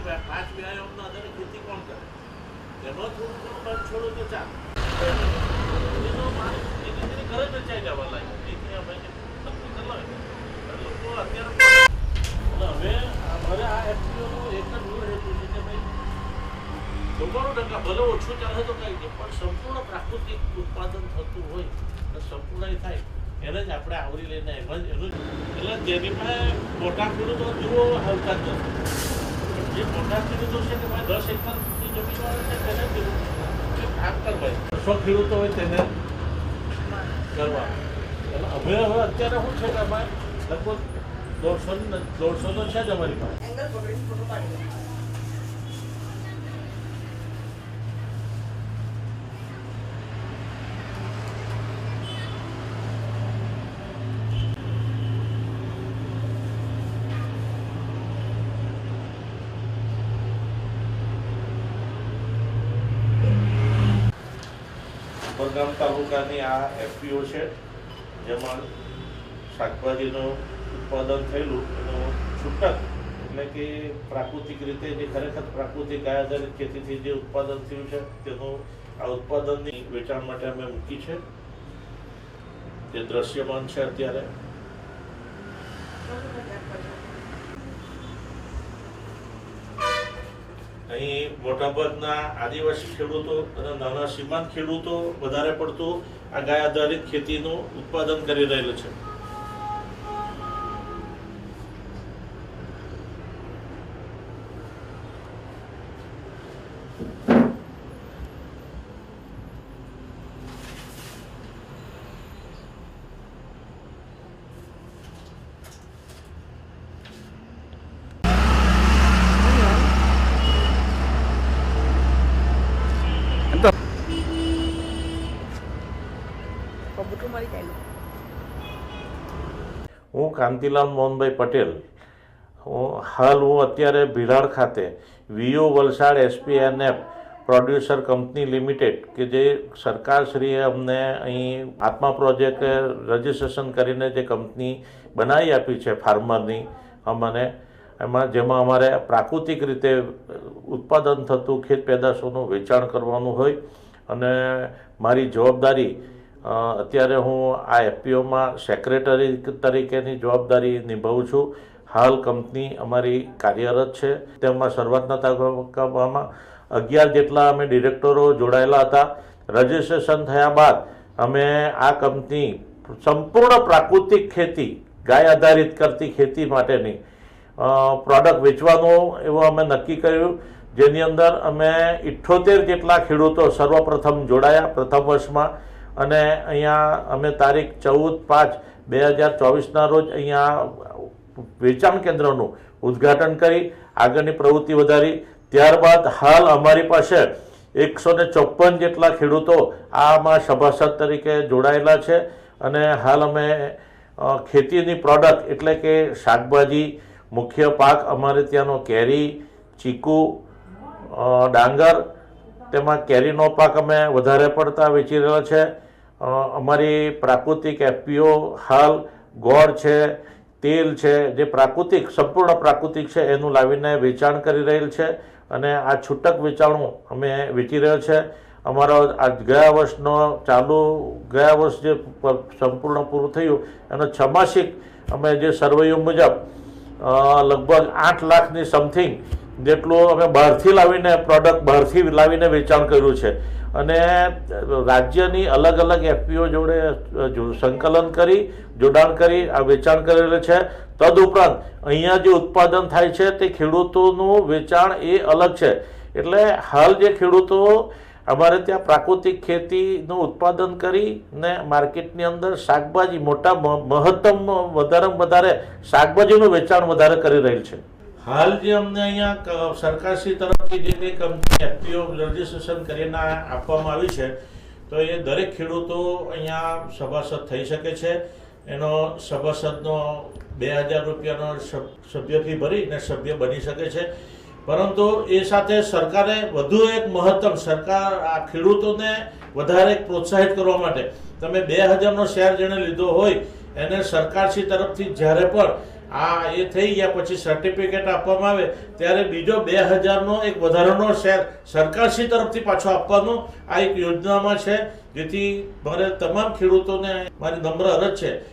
5 વ્યાયામના આધારે ખેતી કોણ કરે? એમાં થોડું ઘણું બંધ છોડો તો ચાલે. એનો માણસ એની ઘરે વેચાઈ જવા લાગે. લોકો અત્યારે હવે અમારે આ એફપીઓનો એક જ મૂળ હેતુ છે કે ભાઈ 99% ભલે ઓછું ચાલે તો કંઈ નહીં, પણ સંપૂર્ણ પ્રાકૃતિક ઉત્પાદન થતું હોય તો સંપૂર્ણ થાય એને જ આપણે આવરી લઈને એનું એટલે જેની પાસે મોટા ખેડૂતો જુઓ આવતા જ નથી. જે મોટા ખેડૂતો છે કે ભાઈ 10 એકરની જમીનવાળા છે તેને કામ કરવાય, 100 ખેડૂતો હોય તેને કરવા. એટલે અમે હવે અત્યારે શું છે કે અમારે લગભગ 150 તો છે જ અમારી પાસે. ઉપરગામ તાલુકાની આ એફપીઓ છે જેમાં શાકભાજીનું ઉત્પાદન થયેલું એનું છૂટક એટલે કે પ્રાકૃતિક રીતે જે ખરેખર પ્રાકૃતિક આધારિત ખેતીથી જે ઉત્પાદન થયું છે તેનું આ ઉત્પાદનની વેચાણ માટે અમે મૂકી છે જે દ્રશ્યમાન છે અત્યારે. અહીં મોટાભાગના આદિવાસી ખેડૂતો અને નાના સીમાંત ખેડૂતો વધારે પડતું આ ગાય આધારિત ખેતીનું ઉત્પાદન કરી રહેલું છે. હું કાંતિલાલ મોહનભાઈ પટેલ. હું અત્યારે ભીલાડ ખાતે V O Valsad એસપીએનએફ producer company limited કે જે સરકારશ્રીએ અમને અહીં આત્મા પ્રોજેક્ટ રજિસ્ટ્રેશન કરીને જે કંપની બનાવી આપી છે ફાર્મરની અમને જેમાં અમારે પ્રાકૃતિક રીતે ઉત્પાદન થતું ખેત પેદાશોનું વેચાણ કરવાનું હોય અને મારી જવાબદારી અત્યારે હું આ એફપીઓમાં સેક્રેટરી તરીકેની જવાબદારી નિભાવું છું. હાલ કંપની અમારી કાર્યરત છે. તેમાં શરૂઆતના તબક્કામાં 11 જેટલા અમે ડિરેક્ટરો જોડાયેલા હતા. રજિસ્ટ્રેશન થયા બાદ અમે આ કંપની સંપૂર્ણ પ્રાકૃતિક ખેતી ગાય આધારિત કરતી ખેતી માટેની પ્રોડક્ટ વેચવાનું એવું અમે નક્કી કર્યું, જેની અંદર અમે 78 જેટલા ખેડૂતો સર્વપ્રથમ જોડાયા પ્રથમ વર્ષમાં. અને અહીંયા અમે તારીખ 14/5/2024ના રોજ અહીંયા વેચાણ કેન્દ્રનું ઉદ્ઘાટન કરી આગળની પ્રવૃત્તિ વધારી. ત્યારબાદ હાલ અમારી પાસે 154 જેટલા ખેડૂતો આમાં સભાસદ તરીકે જોડાયેલા છે અને હાલ અમે ખેતીની પ્રોડક્ટ એટલે કે શાકભાજી, મુખ્ય પાક અમારે ત્યાંનો કેરી, ચીકુ, ડાંગર, તેમાં કેરીનો પાક અમે વધારે પડતા વેચી રહ્યા છે. અમારી પ્રાકૃતિક એફપીઓ હાલ ગોળ છે, તેલ છે, જે પ્રાકૃતિક સંપૂર્ણ પ્રાકૃતિક છે એનું લાવીને વેચાણ કરી રહેલ છે અને આ છૂટક વેચાણું અમે વેચી રહ્યો છે. અમારો આ ગયા વર્ષ જે સંપૂર્ણ પૂરું થયું એનો છમાસિક અમે જે સર્વેયુ મુજબ લગભગ 8 લાખની સમથિંગ જેટલું અમે બહારથી લાવીને વેચાણ કર્યું છે અને રાજ્યની અલગ અલગ એફપીઓ જોડે સંકલન કરી જોડાણ કરી આ વેચાણ કરેલું છે. તદુપરાંત અહીંયા જે ઉત્પાદન થાય છે તે ખેડૂતોનું વેચાણ એ અલગ છે. એટલે હાલ જે ખેડૂતો અમારે ત્યાં પ્રાકૃતિક ખેતીનું ઉત્પાદન કરીને માર્કેટની અંદર શાકભાજી મહત્તમ વધારે શાકભાજીનું વેચાણ વધારે કરી રહેલ છે. હાલ જે અમને અહીંયા સરકારશ્રી તરફથી જે કંપની એફપીઓ રજિસ્ટ્રેશન કરીને આપવામાં આવી છે તો એ દરેક ખેડૂતો અહીંયા સભાસદ થઈ શકે છે. એનો સભાસદનો 2000 રૂપિયાનો સભ્ય ફી ભરીને સભ્ય બની શકે છે. પરંતુ એ સાથે સરકારે વધુ એક સરકાર આ ખેડૂતોને વધારે પ્રોત્સાહિત કરવા માટે તમે 2000નો શેર જેણે લીધો હોય એને સરકારશ્રી તરફથી જ્યારે પણ આ એ થઈ ગયા પછી સર્ટિફિકેટ આપવામાં આવે ત્યારે બીજો 2000નો એક વધારાનો શેર સરકારશ્રી તરફથી પાછો આપવાનો આ એક યોજનામાં છે, જેથી મારે તમામ ખેડૂતોને મારી નમ્ર અરજ છે